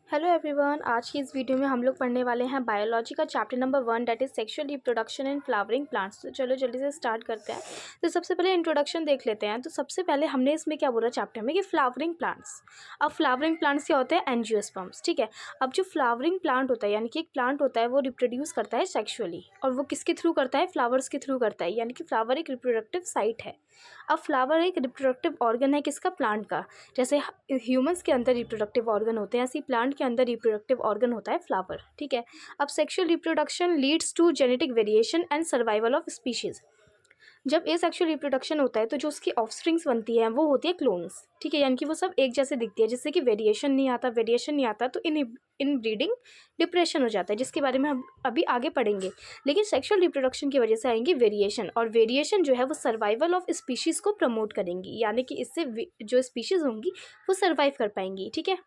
Hello everyone, आज की इस वीडियो में हम लोग पढ़ने वाले हैं बायोलॉजी का chapter number 1 that is sexual reproduction in flowering plants. तो चलो जल्दी से स्टार्ट करते हैं। तो सबसे पहले इंट्रोडक्शन देख लेते हैं। तो सबसे पहले हमने इसमें क्या बोला चैप्टर में कि फ्लावरिंग प्लांट्स। अब फ्लावरिंग प्लांट्स क्या होते हैं? एंजियोस्पर्म्स। ठीक है। अब जो फ्लावरिंग प्लांट होता है यानी कि एक प्लांट होता है वो रिप्रोड्यूस करता है सेक्शुअली, और वो किसके थ्रू करता है? फ्लावर्स के थ्रू करता है, यानी कि फ्लावर एक रिप्रोडक्टिव साइट है। अब फ्लावर एक रिप्रोडक्टिव ऑर्गन है किसका? प्लांट का। जैसे ह्यूमंस के अंदर रिप्रोडक्टिव ऑर्गन होते हैं, ऐसे प्लांट के अंदर रिप्रोडक्टिव ऑर्गन होता है फ्लावर। ठीक है। अब sexual reproduction leads to genetic variation and survival of species. जब एसेक्सुअल रिप्रोडक्शन होता है तो जो उसकी ऑफस्प्रिंग्स बनती है वो होती है क्लोन्स। ठीक है, यानी कि वो सब एक जैसे दिखती है, जिससे कि वेरिएशन नहीं आता तो इन ब्रीडिंग डिप्रेशन हो जाता है, जिसके बारे में हम अभी आगे पढ़ेंगे। लेकिन सेक्सुअल रिप्रोडक्शन की वजह से आएंगे वेरिएशन, और वेरिएशन जो है वो सर्वाइवल ऑफ स्पीशीज़ को प्रमोट करेंगी, यानी कि इससे जो स्पीशीज़ होंगी वो सर्वाइव कर पाएंगी। ठीक है।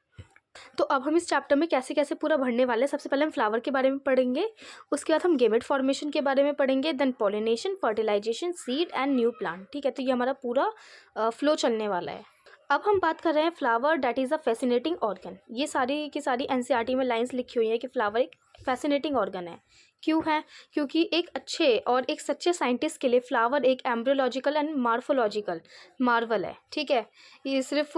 तो अब हम इस चैप्टर में कैसे कैसे पूरा पढ़ने वाले हैं। सबसे पहले हम फ्लावर के बारे में पढ़ेंगे, उसके बाद हम गेमेट फॉर्मेशन के बारे में पढ़ेंगे, then pollination, fertilisation, seed and new plant. ठीक है, तो ये हमारा पूरा फ्लो चलने वाला है। अब हम बात कर रहे हैं flower that is a fascinating organ. ये सारी की सारी एनसीईआरटी में लाइंस लिखी हुई है कि फ्लावर एक फैसिनेटिंग ऑर्गन है। क्यों है? क्योंकि एक अच्छे और एक सच्चे साइंटिस्ट के लिए फ्लावर एक एम्ब्रियोलॉजिकल एंड मार्फोलॉजिकल मार्वल है। ठीक है, ये सिर्फ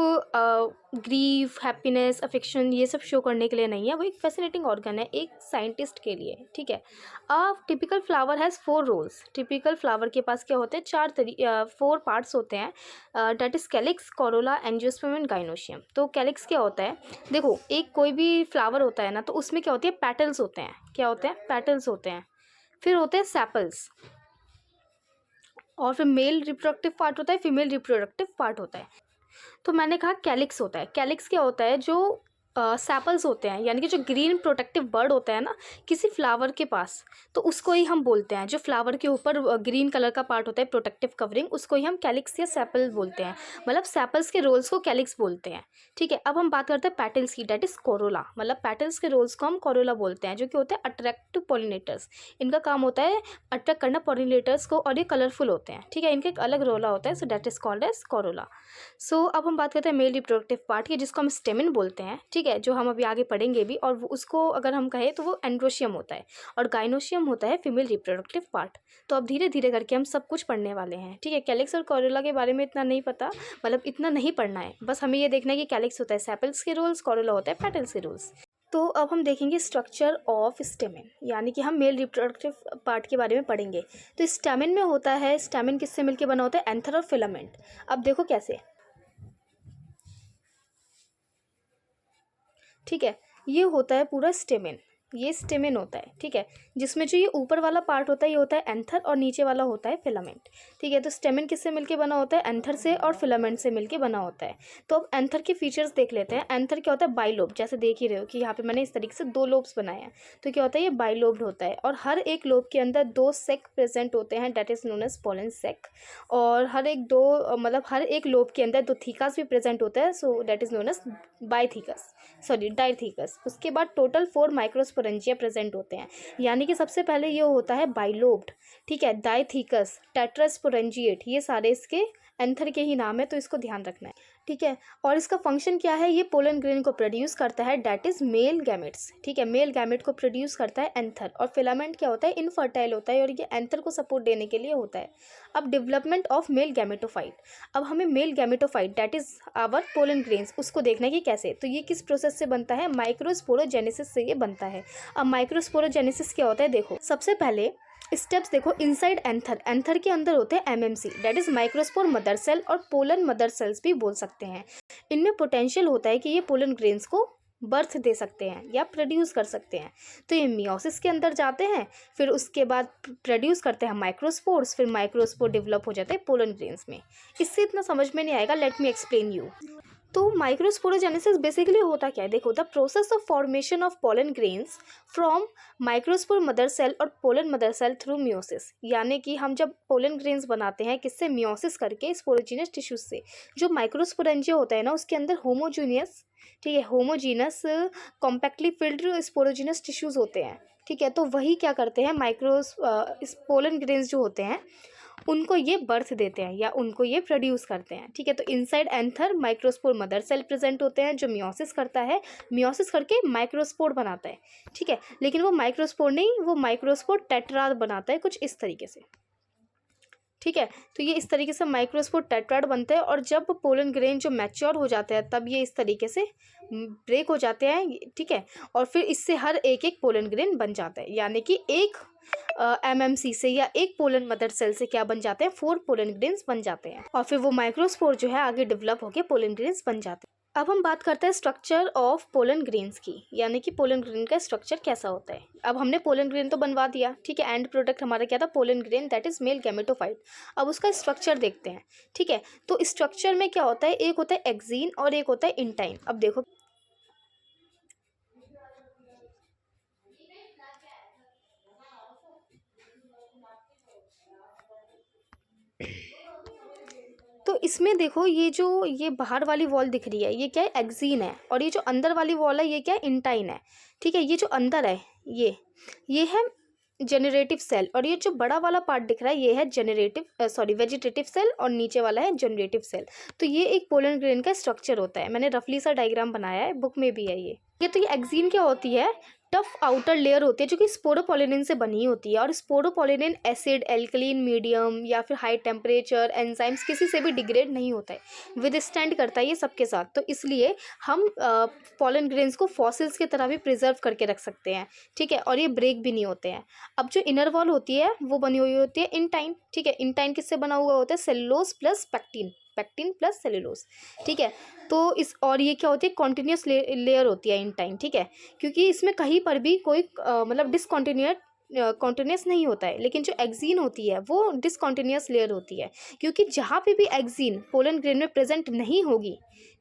ग्रीफ, हैप्पीनेस, अफेक्शन ये सब शो करने के लिए नहीं है, वो एक फैसिनेटिंग ऑर्गन है एक साइंटिस्ट के लिए। ठीक है। Typical flower has 4 whorls. Typical flower के पास क्या होते हैं? 4 पार्ट्स होते हैं, that is calyx, corolla, angiosperm and gynoecium. तो कैलिक्स क्या होता है? देखो, एक कोई भी फ्लावर होता है ना, तो उसमें क्या होती है? पेटल्स होते हैं। क्या होते हैं? पेटल्स होते हैं। फिर होते हैं सेपल्स, और फिर मेल रिप्रोडक्टिव पार्ट होता है, फीमेल रिप्रोडक्टिव पार्ट होता है। तो मैंने कहा कैलिक्स होता है। कैलिक्स क्या होता है? जो सैपल्स होते हैं, यानी कि जो ग्रीन प्रोटेक्टिव बर्ड होता है ना किसी फ्लावर के पास, तो उसको ही हम बोलते हैं। जो फ्लावर के ऊपर ग्रीन कलर का पार्ट होता है, प्रोटेक्टिव कवरिंग, उसको ही हम कैलिक्स या सैपल बोलते हैं। मतलब सैपल्स के रोल्स को कैलिक्स बोलते हैं। ठीक है। अब हम बात करते हैं पेटल्स की, डेट इज कोरोला। मतलब पेटल्स के रोल्स को हम कोरोला बोलते हैं, जो कि होते हैं अट्रैक्टिव पॉलिनेटर्स। इनका काम होता है अट्रैक्ट करना पॉलिनेटर्स को, और ये कलरफुल होते हैं। ठीक है, इनका एक अलग रोला होता है, so that is called as corolla. So अब हम बात करते हैं मेल रिप्रोडक्टिव पार्ट की, जिसको हम स्टेमिन बोलते हैं। ठीक है, जो हम अभी आगे पढ़ेंगे भी, और उसको अगर हम कहें तो वो एंड्रोशियम होता है, और गाइनोशियम होता है फीमेल रिप्रोडक्टिव पार्ट। तो अब धीरे धीरे करके हम सब कुछ पढ़ने वाले हैं। ठीक है, कैलिक्स और कोरोला के बारे में इतना नहीं पता, मतलब इतना नहीं पढ़ना है, बस हमें ये देखना है कि कैलिक्स होता है सेपल्स के रोल्स, कोरोला होता है पेटल्स के रोल्स। तो अब हम देखेंगे स्ट्रक्चर ऑफ स्टेमिन, यानी कि हम मेल रिप्रोडक्टिव पार्ट के बारे में पढ़ेंगे। तो स्टेमिन में होता है, स्टेमिन किससे मिलकर बना होता है? एंथर और फिलामेंट। अब देखो कैसे। ठीक है, ये होता है पूरा स्टेमिन, ये स्टेमिन होता है। ठीक है, जिसमें जो ये ऊपर वाला पार्ट होता है ये होता है एंथर, और नीचे वाला होता है फिलामेंट। ठीक है, तो स्टेमिन किससे मिलके बना होता है? एंथर से और फिलामेंट से मिलके बना होता है। तो अब एंथर के फीचर्स देख लेते हैं। एंथर क्या होता है? बाइलोब। जैसे देख ही रहे हो कि यहाँ पे मैंने इस तरीके से 2 लोब्स बनाए हैं। तो क्या होता है? ये बाइलोब्ड होता है, और हर एक लोब के अंदर 2 सेक प्रेजेंट होते हैं, that is known as pollen sac. और मतलब हर एक लोब के अंदर 2 थीकास भी प्रेजेंट होता है, so that is known as dithecous. उसके बाद टोटल 4 माइक्रोस्पोरेंजिया प्रेजेंट होते हैं, यानी कि सबसे पहले ये होता है बाइलोब्ड। ठीक है, डाइथीकस, टेट्रास्पोरेंजिएट, ये सारे इसके एंथर के ही नाम है, तो इसको ध्यान रखना है। ठीक है, और इसका फंक्शन क्या है? ये पोलन ग्रेन को प्रोड्यूस करता है, डेट इज मेल गैमेट्स। ठीक है, मेल गैमेट को प्रोड्यूस करता है एंथर, और फिलामेंट क्या होता है? इनफर्टाइल होता है, और ये एंथर को सपोर्ट देने के लिए होता है। अब डेवलपमेंट ऑफ मेल गैमेटोफाइट। अब हमें male gametophyte that is our pollen grains, उसको देखना है कि कैसे। तो ये किस प्रोसेस से बनता है? माइक्रोस्पोरोजेनेसिस से ये बनता है। अब माइक्रोस्पोरोजेनेसिस क्या होता है? देखो, सबसे पहले स्टेप्स देखो। इनसाइड एंथर, एंथर के अंदर होते हैं MMC, that is microspore mother cell, और पोलन मदर सेल्स भी बोल सकते हैं। इनमें पोटेंशियल होता है कि ये पोलन ग्रेन्स को बर्थ दे सकते हैं या प्रोड्यूस कर सकते हैं। तो ये मियोसिस के अंदर जाते हैं, फिर उसके बाद प्रोड्यूस करते हैं माइक्रोस्पोर्स, फिर माइक्रोस्पोर डेवलप हो जाते हैं पोलन ग्रेन्स में। इससे इतना समझ में नहीं आएगा, लेट मी एक्सप्लेन यू। तो माइक्रोस्पोरोजेनेसिस बेसिकली होता क्या है? देखो, the process of formation of pollen grains from microspore mother cell और pollen mother cell through meiosis. यानी कि हम जब पोलन ग्रेन्स बनाते हैं किससे? मियोसिस करके, स्पोरोजीनियस टिश्यूज से। जो माइक्रोस्पोरेंजिया होता है ना, उसके अंदर होमोजीनियस, ठीक है, homogeneous compactly field sporogenous tissues होते हैं। ठीक है, तो वही क्या करते हैं? पोलन ग्रेन्स जो होते हैं उनको ये बर्थ देते हैं या उनको ये प्रोड्यूस करते हैं। ठीक है, तो inside anther microspore mother cell present होते हैं जो मियोसिस करता है, मियोसिस करके माइक्रोस्पोर बनाता है। ठीक है, लेकिन वो माइक्रोस्पोर नहीं, वो माइक्रोस्पोर टेट्राड बनाता है कुछ इस तरीके से। ठीक है, तो ये इस तरीके से माइक्रोस्पोर टेट्राड बनते हैं और जब पोलन ग्रेन जो मैच्योर हो जाते हैं तब ये इस तरीके से ब्रेक हो जाते हैं। ठीक है, और फिर इससे हर एक एक पोलन ग्रेन बन जाता है, यानी कि एक एमएमसी से या एक पोलन मदर सेल से क्या बन जाते हैं, 4 पोलन ग्रेन्स बन जाते हैं और फिर वो माइक्रोस्पोर जो है आगे डेवलप होकर पोलन ग्रेन्स बन जाते हैं। अब हम बात करते हैं स्ट्रक्चर ऑफ पोलन ग्रेन्स की, यानी कि पोलन ग्रेन का स्ट्रक्चर कैसा होता है। अब हमने पोलन ग्रेन तो बनवा दिया। ठीक है, एंड प्रोडक्ट हमारा क्या था, pollen grain that is male gametophyte. अब उसका स्ट्रक्चर देखते हैं। ठीक है, तो स्ट्रक्चर में क्या होता है, एक होता है एक्जीन और एक होता है इंटाइन। अब देखो तो इसमें देखो ये बाहर वाली वॉल दिख रही है, ये क्या है, एक्जीन है, और ये जो अंदर वाली वॉल है ये क्या है, इंटाइन है। ठीक है, ये जो अंदर है ये है जनरेटिव सेल, और ये जो बड़ा वाला पार्ट दिख रहा है ये है वेजिटेटिव सेल, और नीचे वाला है जनरेटिव सेल। तो ये एक पोलन ग्रेन का स्ट्रक्चर होता है। मैंने रफली सा डायग्राम बनाया है, बुक में भी है ये। तो ये एक्जीन क्या होती है, टफ आउटर लेयर होती है जो कि स्पोरोपोलिनिन से बनी होती है, और स्पोरोपोलिनिन एसिड, एल्कलीन मीडियम या फिर हाई टेम्परेचर एंजाइम्स किसी से भी डिग्रेड नहीं होता है, विदस्टैंड करता है ये सबके साथ। तो इसलिए हम पोलन ग्रेन्स को फॉसिल्स की तरह भी प्रिजर्व करके रख सकते हैं। ठीक है, और ये ब्रेक भी नहीं होते हैं। अब जो इनर वॉल होती है वो बनी हुई होती है इंटाइन। ठीक है, इंटाइन किससे बना हुआ होता है, cellulose plus pectin, pectin plus cellulose. ठीक है, तो इस और ये क्या होती है, कॉन्टिन्यूस लेयर होती है इंटाइन। ठीक है, क्योंकि इसमें कहीं पर भी कोई मतलब कॉन्टिन्यूस नहीं होता है, लेकिन जो एक्जीन होती है वो डिसकॉन्टिन्यूस लेयर होती है, क्योंकि जहाँ पे भी एक्जीन पोलन ग्रेन में प्रेजेंट नहीं होगी,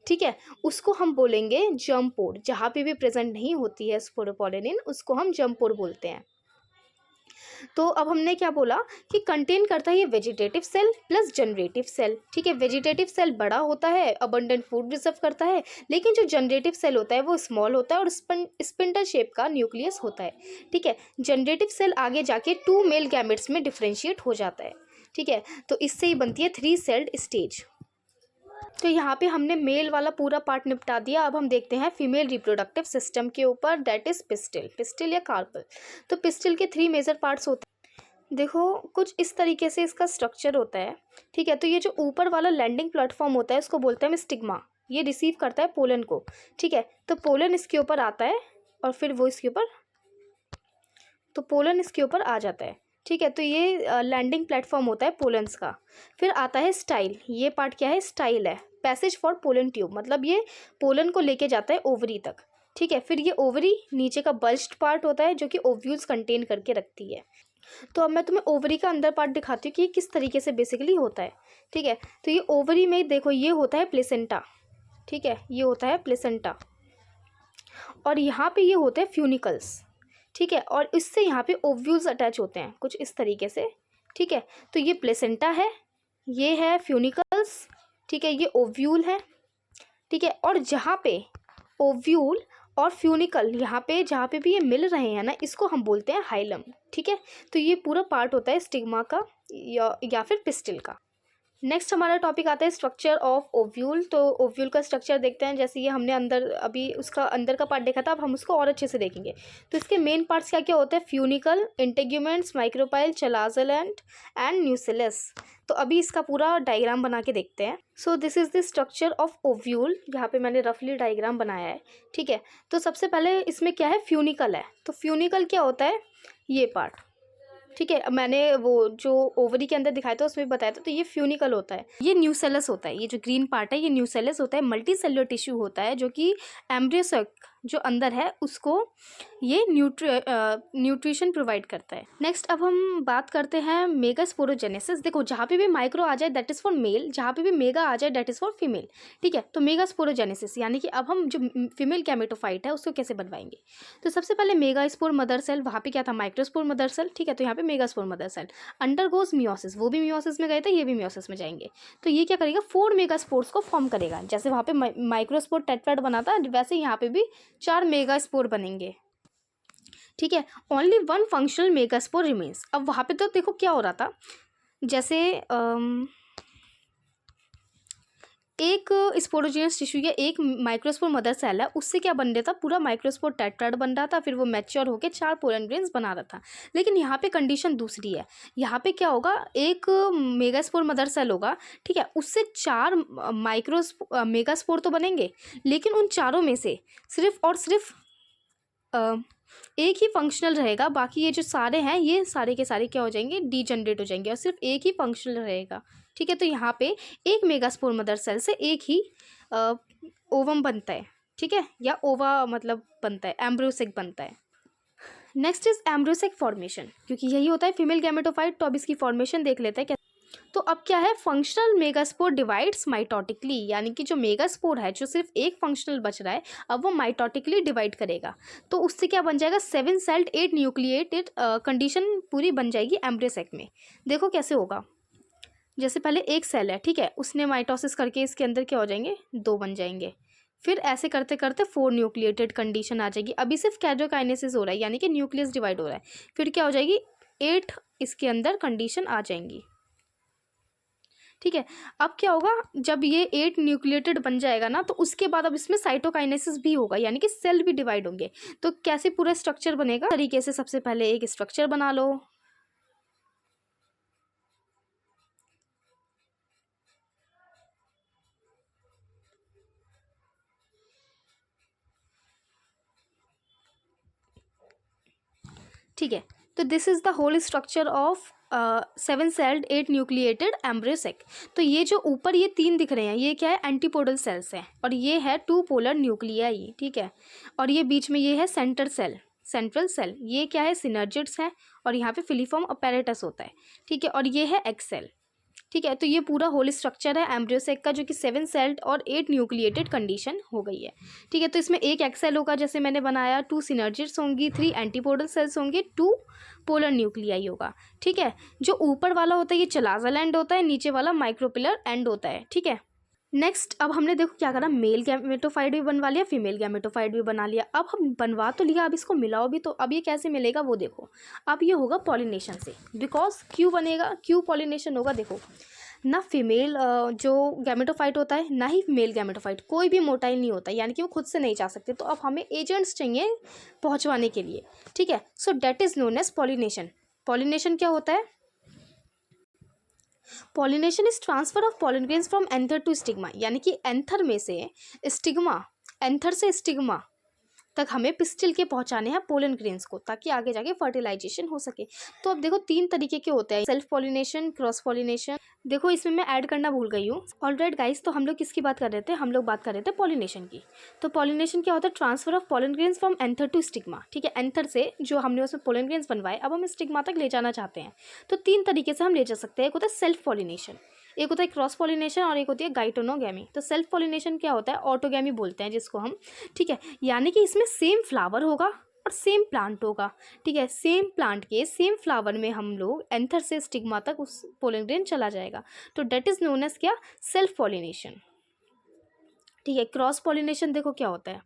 ठीक है, उसको हम बोलेंगे जर्म पोर। जहाँ पे भी प्रेजेंट नहीं होती है स्पोरोपोलिनिन उसको हम जर्म पोर बोलते हैं। तो अब हमने क्या बोला कि कंटेन करता है ये vegetative cell plus generative cell. ठीक है, वेजिटेटिव सेल बड़ा होता है, अबंडेंट फूड रिजर्व करता है, लेकिन जो जनरेटिव सेल होता है वो स्मॉल होता है और स्पिंडल शेप का न्यूक्लियस होता है। ठीक है, जनरेटिव सेल आगे जाके 2 मेल गैमेट्स में डिफ्रेंशिएट हो जाता है। ठीक है, तो इससे ही बनती है 3 सेल्ड स्टेज। तो यहाँ पे हमने मेल वाला पूरा पार्ट निपटा दिया। अब हम देखते हैं फीमेल रिप्रोडक्टिव सिस्टम के ऊपर, दैट इज पिस्टिल या कार्पल। तो पिस्टिल के 3 मेजर पार्ट्स होते हैं। देखो कुछ इस तरीके से इसका स्ट्रक्चर होता है। ठीक है, तो ये जो ऊपर वाला लैंडिंग प्लेटफॉर्म होता है इसको बोलते हैं स्टिग्मा। ये रिसीव करता है पोलन को। ठीक है, तो पोलन इसके ऊपर आता है और फिर वो इसके ऊपर, तो पोलन इसके ऊपर आ जाता है। ठीक है, तो ये लैंडिंग प्लेटफॉर्म होता है पोलन्स का। फिर आता है स्टाइल। ये पार्ट क्या है, स्टाइल है, पैसेज फॉर पोलन ट्यूब, मतलब ये पोलन को लेके जाता है ओवरी तक। ठीक है, फिर ये ओवरी नीचे का बल्ज्ड पार्ट होता है जो कि ओव्यूल्स कंटेन करके रखती है। तो अब मैं तुम्हें ओवरी का अंदर पार्ट दिखाती हूँ कि किस तरीके से बेसिकली होता है। ठीक है, तो ये ओवरी में देखो ये होता है प्लेसेंटा। ठीक है, ये होता है प्लेसेंटा, और यहाँ पे ये होते हैं फ्यूनिकल्स। ठीक है, और इससे यहाँ पे ओव्यूल्स अटैच होते हैं कुछ इस तरीके से। ठीक है, तो ये प्लेसेंटा है, ये है फ्यूनिकल्स। ठीक है, ये ओव्यूल है। ठीक है, और जहाँ पे ओव्यूल और फ्यूनिकल यहाँ पे जहाँ पे भी ये मिल रहे हैं ना, इसको हम बोलते हैं हाइलम। ठीक है, तो ये पूरा पार्ट होता है स्टिग्मा का या फिर पिस्टिल का। नेक्स्ट हमारा टॉपिक आता है स्ट्रक्चर ऑफ ओव्यूल। तो ओव्यूल का स्ट्रक्चर देखते हैं। जैसे ये हमने अंदर अभी उसका अंदर का पार्ट देखा था, अब हम उसको और अच्छे से देखेंगे। तो इसके मेन पार्ट्स क्या क्या होते हैं, funicle, integuments, micropyle, chalazal end and nucellus. तो अभी इसका पूरा डायग्राम बना के देखते हैं। So this is the structure of ovule. यहाँ पे मैंने रफली डायग्राम बनाया है। ठीक है, तो सबसे पहले इसमें क्या है, फ्यूनिकल है। तो फ्यूनिकल क्या होता है, ये पार्ट। ठीक है, मैंने वो जो ओवरी के अंदर दिखाया था उसमें बताया था। तो ये फ्यूनिकल होता है, ये न्यूसेलस होता है, ये जो ग्रीन पार्ट है ये न्यूसेलस होता है। मल्टी सेलुलर टिश्यू होता है जो कि एम्ब्रियो जो अंदर है उसको ये न्यूट्रिशन प्रोवाइड करता है। नेक्स्ट अब हम बात करते हैं मेगास्पोरोजेनेसिस। देखो जहाँ पे भी माइक्रो आ जाए दैट इज़ फॉर मेल, जहाँ पे भी मेगा आ जाए दैट इज़ फॉर फीमेल। ठीक है, तो मेगास्पोरोजेनेसिस यानी कि अब हम जो फीमेल गैमेटोफाइट है उसको कैसे बनवाएंगे। तो सबसे पहले मेगास्पोर मदर सेल, वहाँ पे क्या था, माइक्रोस्पोर मदर सेल। ठीक है, तो यहाँ पे megaspore mother cell undergoes meiosis, वो भी मियोसिस में गए थे, ये भी मियोसिस में जाएंगे। तो ये क्या करेगा, 4 मेगास्पोर्स को फॉर्म करेगा। जैसे वहाँ पे माइक्रोस्पोर टेट्राड बना था, वैसे यहाँ पे भी 4 मेगास्पोर बनेंगे। ठीक है, ओनली 1 फंक्शनल मेगास्पोर रिमेन्स। अब वहाँ पे तो देखो क्या हो रहा था, जैसे एक स्पोरोजिनस टिश्यू या एक माइक्रोस्पोर मदर सेल है, उससे क्या बन रहा था, पूरा माइक्रोस्पोर टेट्राड बन रहा था, फिर वो मैच्योर होकर 4 पोलन ग्रेन्स बना रहा था। लेकिन यहाँ पे कंडीशन दूसरी है। यहाँ पे क्या होगा, एक मेगास्पोर मदर सेल होगा, ठीक है, उससे 4 मेगास्पोर तो बनेंगे, लेकिन उन चारों में से सिर्फ और सिर्फ एक ही फंक्शनल रहेगा। बाकी ये जो सारे हैं, ये सारे के सारे क्या हो जाएंगे, डीजनरेट हो जाएंगे, और सिर्फ एक ही फंक्शनल रहेगा। ठीक है, तो यहाँ पे एक मेगास्पोर मदर सेल से एक ही ओवम बनता है, ठीक है, या ओवा मतलब बनता है, एम्ब्रियोसेक बनता है। नेक्स्ट इज एम्ब्रियोसेक फॉर्मेशन, क्योंकि यही होता है फीमेल गैमेटोफाइट। तो अब इसकी फॉर्मेशन देख लेते हैं। तो अब क्या है, फंक्शनल मेगास्पोर डिवाइड्स माइटोटिकली, यानी कि जो मेगास्पोर है, जो सिर्फ एक फंक्शनल बच रहा है, अब वो माइटोटिकली डिवाइड करेगा। तो उससे क्या बन जाएगा, 7 सेल्ड 8 न्यूक्लिएटेड कंडीशन पूरी बन जाएगी एम्ब्रियोसेक में। देखो कैसे होगा, जैसे पहले एक सेल है, ठीक है, उसने माइटोसिस करके इसके अंदर क्या हो जाएंगे, 2 बन जाएंगे। फिर ऐसे करते करते 4 न्यूक्लिएटेड कंडीशन आ जाएगी। अभी सिर्फ कैरियोकाइनेसिस हो रहा है, यानी कि न्यूक्लियस डिवाइड हो रहा है। फिर क्या हो जाएगी, 8 इसके अंदर कंडीशन आ जाएंगी। ठीक है, अब क्या होगा, जब ये 8 न्यूक्लिएटेड बन जाएगा ना, तो उसके बाद अब इसमें साइटोकाइनेसिस भी होगा, यानी कि सेल भी डिवाइड होंगे। तो कैसे पूरा स्ट्रक्चर बनेगा, तरीके से सबसे पहले एक स्ट्रक्चर बना लो। ठीक है, तो this is the whole structure of 7 celled 8 nucleated embryo sac. तो ये जो ऊपर ये 3 दिख रहे हैं, ये क्या है, एंटीपोडल सेल्स हैं, और ये है 2 पोलर न्यूक्लियाई, ठीक है, और ये बीच में ये है सेंटर सेल, सेंट्रल सेल, ये क्या है, सिनर्जिड्स है, और यहाँ पे फिलीफॉर्म अपैरेटस होता है, ठीक है, और ये है एक्स सेल। ठीक है, तो ये पूरा होल स्ट्रक्चर है एम्ब्रियोसेक का, जो कि 7 सेल्ड और 8 न्यूक्लिएटेड कंडीशन हो गई है। ठीक है, तो इसमें एक एक्सेल होगा जैसे मैंने बनाया, 2 सिनर्जिड्स होंगी, 3 एंटीपोडल सेल्स होंगे, 2 पोलर न्यूक्लियाई होगा। ठीक है, जो ऊपर वाला होता है ये चलाजल एंड होता है, नीचे वाला माइक्रोपिलर एंड होता है। ठीक है, नेक्स्ट अब हमने देखो क्या करा, मेल गैमेटोफाइट भी बनवा लिया, फीमेल गैमेटोफाइट भी बना लिया। अब हम बनवा तो लिया, अब इसको मिलाओ भी। तो अब ये कैसे मिलेगा वो देखो, अब ये होगा पॉलिनेशन से। बिकॉज क्यों बनेगा, क्यों पॉलिनेशन होगा, देखो ना फीमेल जो गैमेटोफाइट होता है, ना ही मेल गैमेटोफाइट, कोई भी मोटाइल नहीं होता, यानी कि वो खुद से नहीं जा सकते। तो अब हमें एजेंट्स चाहिए पहुंचवाने के लिए। ठीक है, so that is known as pollination. Pollination क्या होता है, pollination is transfer of pollen grains from anther to stigma, यानी कि एंथर में से स्टिग्मा, एंथर से स्टिग्मा तक हमें पिस्टिल के पहुंचाने हैं पोलन ग्रेन्स को, ताकि आगे जाके फर्टिलाइजेशन हो सके। तो अब देखो 3 तरीके के होते हैं, सेल्फ पॉलिनेशन, क्रॉस पॉलिनेशन। देखो इसमें मैं ऐड करना भूल गई हूँ। ऑलराइट गाइस, तो हम लोग किसकी बात कर रहे थे, हम लोग बात कर रहे थे पॉलिनेशन की। तो पॉलिनेशन क्या होता है, transfer of pollen grains from anther to stigma. ठीक है, एंथर से जो हमने उसमें पोलन ग्रेन्स बनवाए, अब हम स्टिग्मा तक ले जाना चाहते हैं। तो 3 तरीके से हम ले जा सकते हैं। एक होता है सेल्फ पॉलिनेशन, एक होता है क्रॉस पॉलिनेशन, और एक होती है गाइटोनोगैमी। तो सेल्फ पॉलिनेशन क्या होता है, ऑटोगैमी बोलते हैं जिसको हम। ठीक है, यानी कि इसमें सेम फ्लावर होगा और सेम प्लांट होगा। ठीक है, सेम प्लांट के सेम फ्लावर में हम लोग एंथर से स्टिग्मा तक उस पोलन ग्रेन चला जाएगा। तो डेट इज नोन एज क्या, सेल्फ पॉलिनेशन। ठीक है, क्रॉस पॉलिनेशन देखो क्या होता है,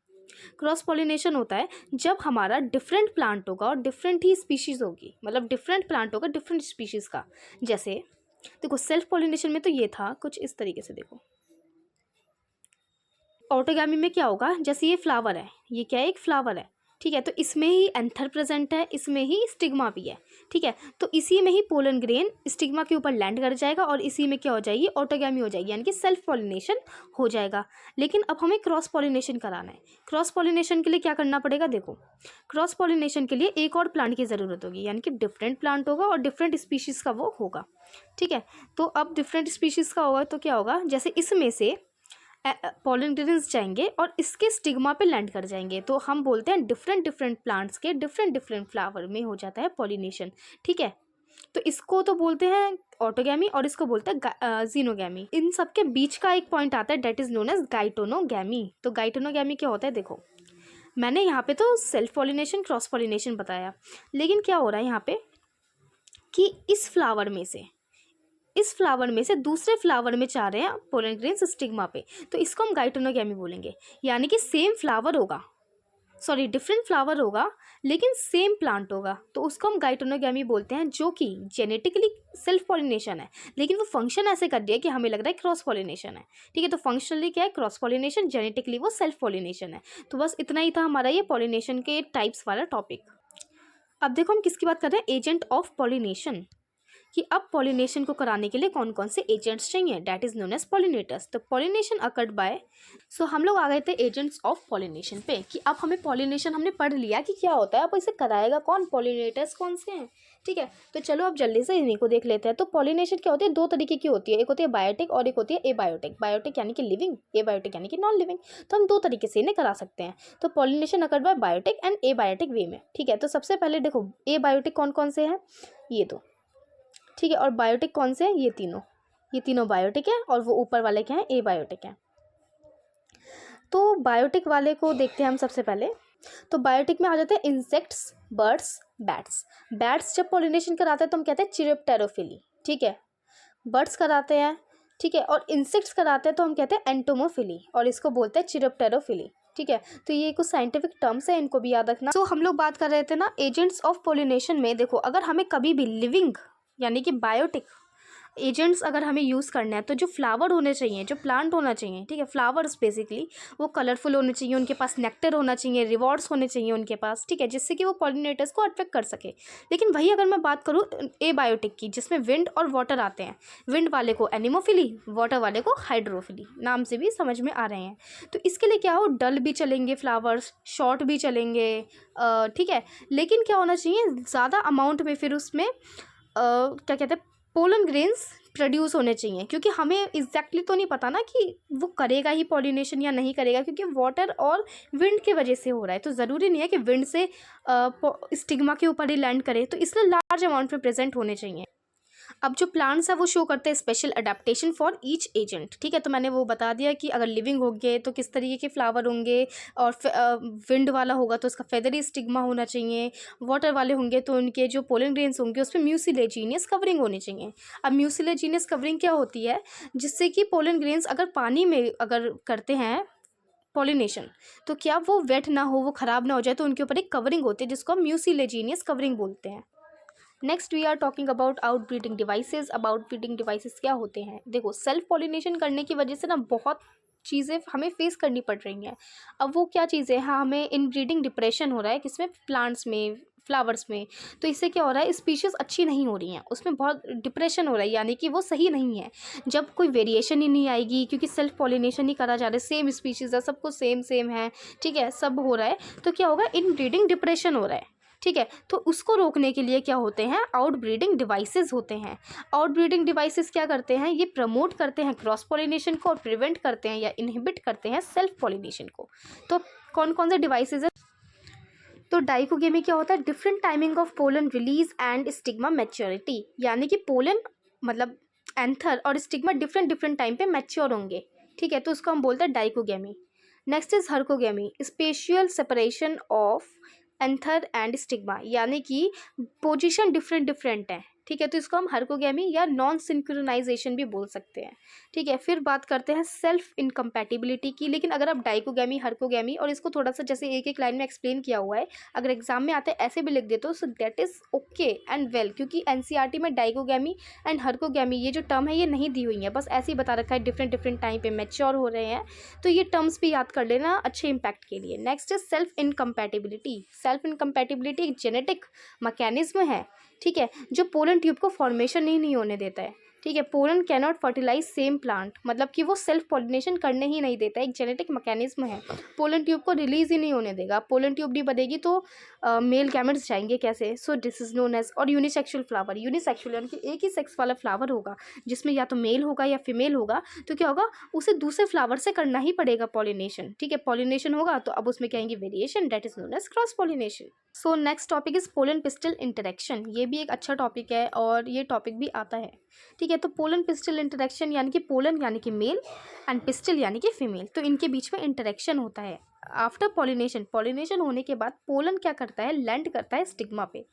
क्रॉस पॉलिनेशन होता है जब हमारा डिफरेंट प्लांट होगा और डिफरेंट ही स्पीशीज़ होगी, मतलब डिफरेंट प्लांट होगा डिफरेंट स्पीशीज़ का। जैसे देखो सेल्फ पॉलिनेशन में तो ये था कुछ इस तरीके से, देखो ऑटोगैमी में क्या होगा, जैसे ये फ्लावर है, ये क्या है, एक फ्लावर है। ठीक है, तो इसमें ही एंथर प्रेजेंट है, इसमें ही स्टिग्मा भी है। ठीक है, तो इसी में ही पोलन ग्रेन स्टिग्मा के ऊपर लैंड कर जाएगा और इसी में क्या हो जाएगी, ऑटोगैमी हो जाएगी, यानी कि सेल्फ पॉलिनेशन हो जाएगा। लेकिन अब हमें क्रॉस पॉलिनेशन कराना है। क्रॉस पॉलिनेशन के लिए क्या करना पड़ेगा, देखो क्रॉस पॉलिनेशन के लिए एक और प्लांट की ज़रूरत होगी, यानी कि डिफरेंट प्लांट होगा और डिफरेंट स्पीशीज़ का वो होगा। ठीक है, तो अब डिफरेंट स्पीशीज़ का होगा तो क्या होगा, जैसे इसमें से पोलन ग्रेन्स जाएंगे और इसके स्टिग्मा पे लैंड कर जाएंगे, तो हम बोलते हैं डिफरेंट डिफरेंट प्लांट्स के डिफरेंट डिफरेंट फ्लावर में हो जाता है पॉलिनेशन। ठीक है, तो इसको तो बोलते हैं ऑटोगैमी और इसको बोलते हैं जीनोगैमी। इन सब के बीच का एक पॉइंट आता है, डेट इज नोन एज गाइटोनोगैमी। तो गाइटोनोगैमी क्या होता है, देखो मैंने यहाँ पे तो सेल्फ पॉलिनेशन क्रॉस पॉलिनेशन बताया, लेकिन क्या हो रहा है यहाँ पे कि इस फ्लावर में से दूसरे फ्लावर में चाह रहे हैं पोलन ग्रेन्स स्टिग्मा पे, तो इसको हम गाइटोनोगैमी बोलेंगे। यानी कि सेम फ्लावर होगा, सॉरी डिफरेंट फ्लावर होगा लेकिन सेम प्लांट होगा, तो उसको हम गाइटोनोगैमी बोलते हैं, जो कि जेनेटिकली सेल्फ पॉलिनेशन है लेकिन वो फंक्शन ऐसे कर दिया कि हमें लग रहा है क्रॉस पॉलिनेशन है। ठीक है, तो फंक्शनली क्या है, क्रॉस पॉलिनेशन, जेनेटिकली वो सेल्फ पॉलिनेशन है। तो बस इतना ही था हमारा ये पॉलिनेशन के टाइप्स वाला टॉपिक। अब देखो हम किसकी बात कर रहे हैं, एजेंट ऑफ पॉलिनेशन, कि अब पॉलिनेशन को कराने के लिए कौन कौन से एजेंट्स चाहिए, that is known as pollinators. तो पॉलिनेशन अकर्ड बाय, सो हम लोग आ गए थे एजेंट्स ऑफ पॉलिनेशन पे, कि अब हमें पॉलिनेशन हमने पढ़ लिया कि क्या होता है, अब इसे कराएगा कौन, पॉलिनेटर्स कौन से हैं। ठीक है, तो चलो अब जल्दी से इन्हीं को देख लेते हैं। तो पॉलिनेशन क्या होती है, दो तरीके की होती है, एक होती है बायोटिक और एक होती है एबायोटिक। बायोटिक यानी कि लिविंग, एबायोटिक यानी कि नॉन लिविंग। तो हम दो तरीके से इन्हें करा सकते हैं। तो pollination occurred by biotic and abiotic way में। ठीक है, तो सबसे पहले देखो एबायोटिक कौन कौन से हैं, ये दो। ठीक है, और बायोटिक कौन से हैं, ये तीनों बायोटिक है, और वो ऊपर वाले क्या हैं, एबायोटिक हैं। तो बायोटिक वाले को देखते हैं हम सबसे पहले। तो बायोटिक में आ जाते हैं इंसेक्ट्स, बर्ड्स, बैट्स। बैट्स जब पॉलिनेशन कराते हैं तो हम कहते हैं चिरोप्टेरोफिली। ठीक है, बर्ड्स कराते हैं, ठीक है, और इंसेक्ट्स कराते हैं तो हम कहते हैं एंटोमोफिली, और इसको बोलते हैं चिरोप्टेरोफिली। ठीक है, तो ये कुछ साइंटिफिक टर्म्स है, इनको भी याद रखना। तो हम लोग बात कर रहे थे ना एजेंट्स ऑफ पॉलिनेशन में। देखो अगर हमें कभी भी लिविंग यानी कि बायोटिक एजेंट्स अगर हमें यूज़ करना है, तो जो फ्लावर होने चाहिए, जो प्लांट होना चाहिए, ठीक है, फ्लावर्स बेसिकली वो कलरफुल होने चाहिए, उनके पास नेक्टर होना चाहिए, रिवॉर्ड्स होने चाहिए उनके पास। ठीक है, जिससे कि वो पॉलिनेटर्स को अट्रैक्ट कर सके। लेकिन वही अगर मैं बात करूँ एबायोटिक की, जिसमें विंड और वाटर आते हैं, विंड वाले को एनिमोफिली, वाटर वाले को हाइड्रोफिली, नाम से भी समझ में आ रहे हैं। तो इसके लिए क्या हो, डल भी चलेंगे फ्लावर्स, शॉर्ट भी चलेंगे। ठीक है, लेकिन क्या होना चाहिए, ज़्यादा अमाउंट में फिर उसमें क्या कहते हैं, पोलन ग्रेन्स प्रोड्यूस होने चाहिए, क्योंकि हमें एग्जैक्टली तो नहीं पता ना कि वो करेगा ही पॉलिनेशन या नहीं करेगा, क्योंकि वाटर और विंड के वजह से हो रहा है। तो ज़रूरी नहीं है कि विंड से स्टिग्मा के ऊपर ही लैंड करे, तो इसलिए लार्ज अमाउंट में प्रेजेंट होने चाहिए। अब जो प्लांट्स है वो शो करते हैं special adaptation for each agent. ठीक है, तो मैंने वो बता दिया कि अगर लिविंग होंगे तो किस तरीके के फ्लावर होंगे, और विंड वाला होगा तो उसका फेदरी स्टिग्मा होना चाहिए, वाटर वाले होंगे तो उनके जो पोलन ग्रेन्स होंगे उसमें म्यूसिलेजीनियस कवरिंग होनी चाहिए। अब म्यूसिलेजीनियस कवरिंग क्या होती है, जिससे कि पोलन ग्रेन्स अगर पानी में अगर करते हैं पॉलिनेशन, तो क्या वो वेट ना हो, वो ख़राब ना हो जाए, तो उनके ऊपर एक कवरिंग होती है जिसको हम म्यूसिलेजीनियस कवरिंग बोलते हैं। Next we are talking about outbreeding devices. Outbreeding devices क्या होते हैं, देखो सेल्फ पॉलिनेशन करने की वजह से ना बहुत चीज़ें हमें फेस करनी पड़ रही हैं। अब वो क्या चीज़ें हैं, हाँ हमें इन ब्रीडिंग डिप्रेशन हो रहा है, किसमें, प्लांट्स में, फ्लावर्स में। तो इससे क्या हो रहा है, स्पीशीज़ अच्छी नहीं हो रही हैं, उसमें बहुत डिप्रेशन हो रहा है, यानी कि वो सही नहीं है। जब कोई वेरिएशन ही नहीं आएगी, क्योंकि सेल्फ पॉलिनेशन ही करा जा रहा है, सेम स्पीशीज़ है, सब कुछ सेम सेम है, ठीक है, सब हो रहा है, तो क्या होगा, इन ब्रीडिंग डिप्रेशन हो रहा है। ठीक है, तो उसको रोकने के लिए क्या होते हैं, आउट ब्रीडिंग डिवाइसेस होते हैं। आउट ब्रीडिंग डिवाइसेस क्या करते हैं, ये प्रमोट करते हैं क्रॉस पॉलिनेशन को, और प्रिवेंट करते हैं या इनहिबिट करते हैं सेल्फ पॉलिनेशन को। तो कौन कौन से डिवाइसेस है, तो डाइकोगेमी क्या होता है, different timing of pollen release and stigma maturity, यानी कि पोलन मतलब एंथर और स्टिग्मा डिफरेंट डिफरेंट टाइम पे मैच्योर होंगे। ठीक है, तो उसको हम बोलते हैं dichogamy. Next is herkogamy, spatial separation of anther and stigma, यानी कि पोजीशन डिफरेंट डिफरेंट है। ठीक है, तो इसको हम हर्कोगेमी या नॉन सिंक्रोनाइजेशन भी बोल सकते हैं। ठीक है, फिर बात करते हैं सेल्फ इनकम्पैटिबिलिटी की। लेकिन अगर आप डाइकोगेमी, हर्कोगेमी, और इसको थोड़ा सा जैसे एक एक लाइन में एक्सप्लेन किया हुआ है, अगर एग्जाम में आते हैं ऐसे भी लिख देते हो, so that is okay and well, क्योंकि एनसीईआरटी में डाइकोगेमी एंड हर्कोगेमी ये जो टर्म है ये नहीं दी हुई है, बस ऐसे ही बता रखा है डिफरेंट डिफरेंट टाइम पे मैच्योर हो रहे हैं। तो ये टर्म्स भी याद कर लेना अच्छे इंपैक्ट के लिए। Next is self incompatibility. Self incompatibility एक जेनेटिक मैकेनिज्म है, ठीक है, जो पोलन ट्यूब को फॉर्मेशन ही नहीं होने देता है। ठीक है, pollen cannot fertilise same plant, मतलब कि वो सेल्फ पॉलिनेशन करने ही नहीं देता है, एक जेनेटिक मैकेनिज्म है, पोलन ट्यूब को रिलीज ही नहीं होने देगा। पोलन ट्यूब नहीं बनेगी तो मेल गैमेट्स जाएंगे कैसे, so this is known as. और यूनिसेक्सुअल फ्लावर, यूनिसेक्सुअल यानी कि एक ही सेक्स वाला फ्लावर होगा, जिसमें या तो मेल होगा या फीमेल होगा, तो क्या होगा, उसे दूसरे फ्लावर से करना ही पड़ेगा पॉलिनेशन। ठीक है, पॉलिनेशन होगा तो अब उसमें क्या आएंगे, variation, that is known as cross pollination. So next topic is pollen pistil interaction. ये भी एक अच्छा टॉपिक है और ये टॉपिक भी आता है। ठीक है, तो पोलन पिस्टल इंटरेक्शन यानी कि पोलन यानी कि मेल एंड पिस्टल यानी कि फीमेल, तो इनके बीच में इंटरेक्शन होता है। आफ्टर पॉलिनेशन होने के बाद पोलन क्या करता है, लैंड करता है स्टिग्मा पे।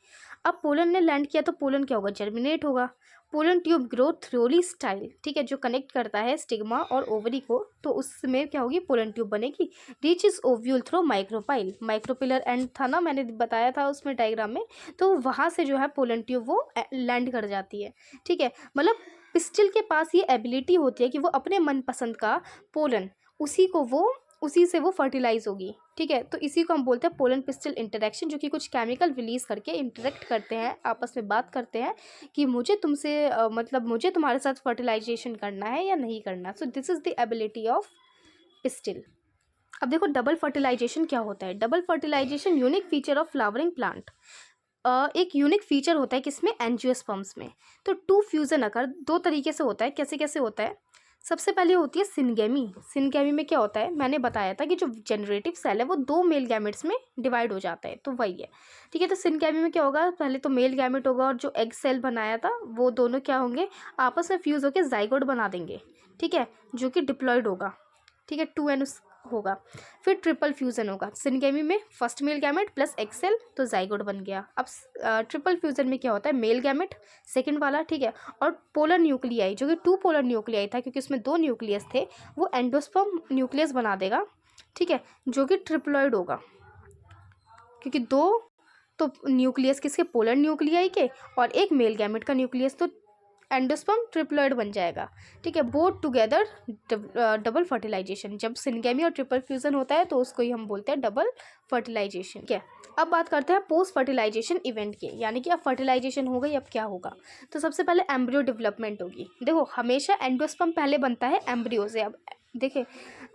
अब पोलन ने लैंड किया तो पोलन क्या होगा, जर्मिनेट होगा। Pollen tube grow thoroughly style, ठीक है, जो कनेक्ट करता है स्टिग्मा और ओवरी को, तो उसमें क्या होगी, पोलन ट्यूब बनेगी। Reach is ovule through micropyle, micropylar end था ना, मैंने बताया था उसमें डायग्राम में, तो वहाँ से जो है पोलन ट्यूब वो लैंड कर जाती है, ठीक है। मतलब पिस्टिल के पास ये एबिलिटी होती है कि वो अपने मनपसंद का पोलन उसी से वो फर्टिलाइज होगी, ठीक है। तो इसी को हम बोलते हैं पोलन पिस्टिल इंटरेक्शन, जो कि कुछ केमिकल रिलीज करके इंटरेक्ट करते हैं, आपस में बात करते हैं कि मुझे तुमसे मतलब मुझे तुम्हारे साथ फर्टिलाइजेशन करना है या नहीं करना। So this is the ability of pistil. अब देखो डबल फर्टिलाइजेशन क्या होता है। Double fertilisation unique feature of flowering plant, एक यूनिक फीचर होता है किसमें, एंजियोस्पर्म्स में। तो टू फ्यूजन अगर दो तरीके से होता है, कैसे कैसे होता है। सबसे पहले होती है सिनगेमी। सिनगेमी में क्या होता है, मैंने बताया था कि जो जनरेटिव सेल है वो दो मेल गैमेट्स में डिवाइड हो जाता है, तो वही है, ठीक है। तो सिनगेमी में क्या होगा, पहले तो मेल गैमेट होगा और जो एग सेल बनाया था वो दोनों क्या होंगे, आपस में फ्यूज़ होकर जाइगोट बना देंगे, ठीक है, जो कि डिप्लॉयड होगा, ठीक है, 2n होगा। फिर ट्रिपल फ्यूज़न होगा सिनगेमी में, first male gamete plus egg cell, तो जाइगोट बन गया। अब ट्रिपल फ्यूज़न में क्या होता है, मेल गैमेट सेकंड वाला, ठीक है, और पोलर न्यूक्लियाई, जो कि 2 पोलर न्यूक्लियाई था क्योंकि उसमें 2 न्यूक्लियस थे, वो एंडोस्पर्म न्यूक्लियस बना देगा, ठीक है, जो कि ट्रिप्लॉइड होगा, क्योंकि 2 तो न्यूक्लियस किसके, पोलर न्यूक्लियाई के, और एक मेल गैमेट का न्यूक्लियस, तो एंडोस्पर्म ट्रिप्लॉइड बन जाएगा, ठीक है। बोथ टुगेदर डबल फर्टिलाइजेशन, जब सिनगेमी और ट्रिपल फ्यूजन होता है तो उसको ही हम बोलते हैं डबल फर्टिलाइजेशन, ठीक है। अब बात करते हैं पोस्ट फर्टिलाइजेशन इवेंट के, यानी कि अब फर्टिलाइजेशन हो गई, अब क्या होगा। तो सबसे पहले एम्ब्रियो डेवलपमेंट होगी। देखो हमेशा एंडोस्पर्म पहले बनता है एम्ब्रियो से। अब देखिए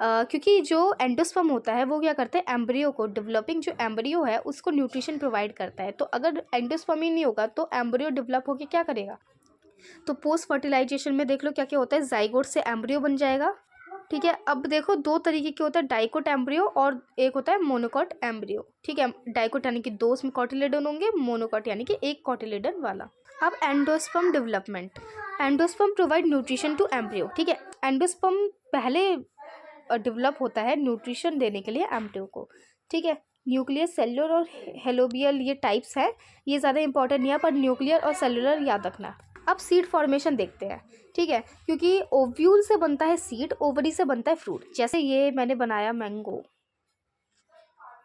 क्योंकि जो एंडोस्पर्म होता है वो क्या करता है, एम्ब्रियो को, डेवलपिंग जो एम्ब्रियो है उसको न्यूट्रिशन प्रोवाइड करता है। तो अगर एंडोस्पर्म ही नहीं होगा तो एम्ब्रियो डेवलप होकर क्या करेगा। तो पोस्ट फर्टिलाइजेशन में देख लो क्या क्या होता है, जाइगोट से एम्ब्रियो बन जाएगा, ठीक है। अब देखो दो तरीके के होता है, डाइकोट एम्ब्रियो और एक होता है मोनोकॉट एम्ब्रियो, ठीक है। डाइकोट यानी कि 2 उसमें कॉटिलेडन होंगे, मोनोकॉट यानी कि एक कॉटिलेडन वाला। अब endosperm development, endosperm provide nutrition to embryo, ठीक है। एंडोस्पर्म पहले डेवलप होता है न्यूट्रिशन देने के लिए एम्ब्रियो को, ठीक है। न्यूक्लियस, सेलुलर और हेलोबियल ये टाइप्स हैं, ये ज़्यादा इंपॉर्टेंट नहीं है, पर न्यूक्लियर और सेलुलर याद रखना। अब सीड फॉर्मेशन देखते हैं, ठीक है, क्योंकि ओव्यूल से बनता है सीड, ओवरी से बनता है फ्रूट। जैसे ये मैंने बनाया mango,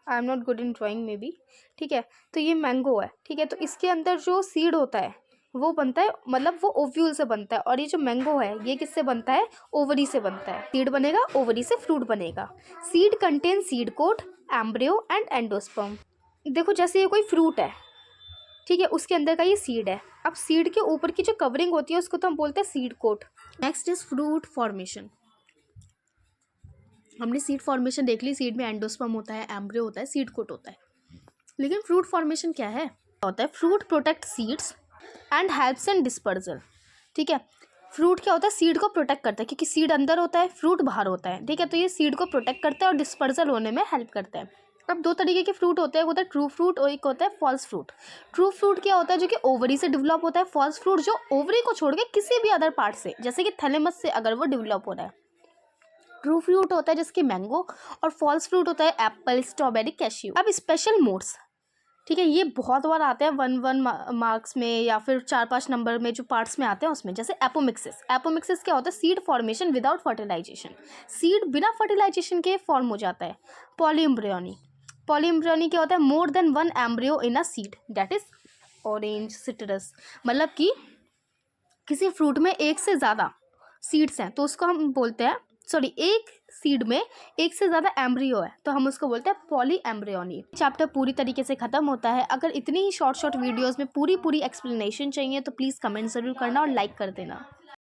I am not good in drawing may be, ठीक है। तो ये मैंगो है, ठीक है, तो इसके अंदर जो सीड होता है वो बनता है, मतलब वो ओव्यूल से बनता है, और ये जो मैंगो है ये किससे बनता है, ओवरी से बनता है। सीड बनेगा, ओवरी से फ्रूट बनेगा। Seed contain seed coat, embryo and endosperm. देखो जैसे ये कोई फ्रूट है, ठीक है, उसके अंदर का ये सीड है। अब सीड के ऊपर की जो कवरिंग होती है उसको तो हम बोलते हैं seed coat. Next is fruit formation. हमने सीड फॉर्मेशन देख ली, सीड में एंडोस्पर्म होता है, एम्ब्रियो होता है, सीड कोट होता है। लेकिन फ्रूट फॉर्मेशन क्या है, होता है fruit protect seeds and helps in dispersal, ठीक है। फ्रूट क्या होता है, सीड को प्रोटेक्ट करता है, क्योंकि सीड अंदर होता है, फ्रूट बाहर होता है, ठीक है। तो ये सीड को प्रोटेक्ट करता है और डिस्पर्जल होने में हेल्प करता है। अब दो तरीके के फ्रूट होते हैं, एक होता है ट्रू फ्रूट और एक होता है फॉल्स फ्रूट। ट्रू फ्रूट क्या होता है, जो कि ओवरी से डेवलप होता है। फॉल्स फ्रूट जो ओवरी को छोड़ के किसी भी अदर पार्ट से, जैसे कि थैलेमस से अगर वो डेवलप हो रहा है। ट्रू फ्रूट होता है जिसके मैंगो, और फॉल्स फ्रूट होता है एप्पल, स्ट्रॉबेरी, कैश्यू। अब स्पेशल मोड्स, ठीक है, ये बहुत बार आते हैं 1-1 मार्क्स में या फिर 4-5 नंबर में जो पार्ट्स में आते हैं उसमें। जैसे एपोमिक्सिस। एपोमिक्सिस क्या होता है, seed formation without fertilisation, seed बिना फर्टिलाइजेशन के फॉर्म हो जाता है। पॉलीएम्ब्रियोनी, पॉलीएम्ब्रियोनी क्या होता है, more than 1 embryo in a seed, that is orange, citrus. मतलब कि किसी फ्रूट में एक से ज़्यादा सीड्स हैं तो उसको हम बोलते हैं, सॉरी, एक सीड में एक से ज़्यादा एम्ब्रियो है तो हम उसको बोलते हैं पॉली एम्ब्रियोनी। चैप्टर पूरी तरीके से ख़त्म होता है। अगर इतनी ही शॉर्ट वीडियोज़ में पूरी एक्सप्लेनेशन चाहिए तो प्लीज़ कमेंट ज़रूर करना और लाइक कर देना।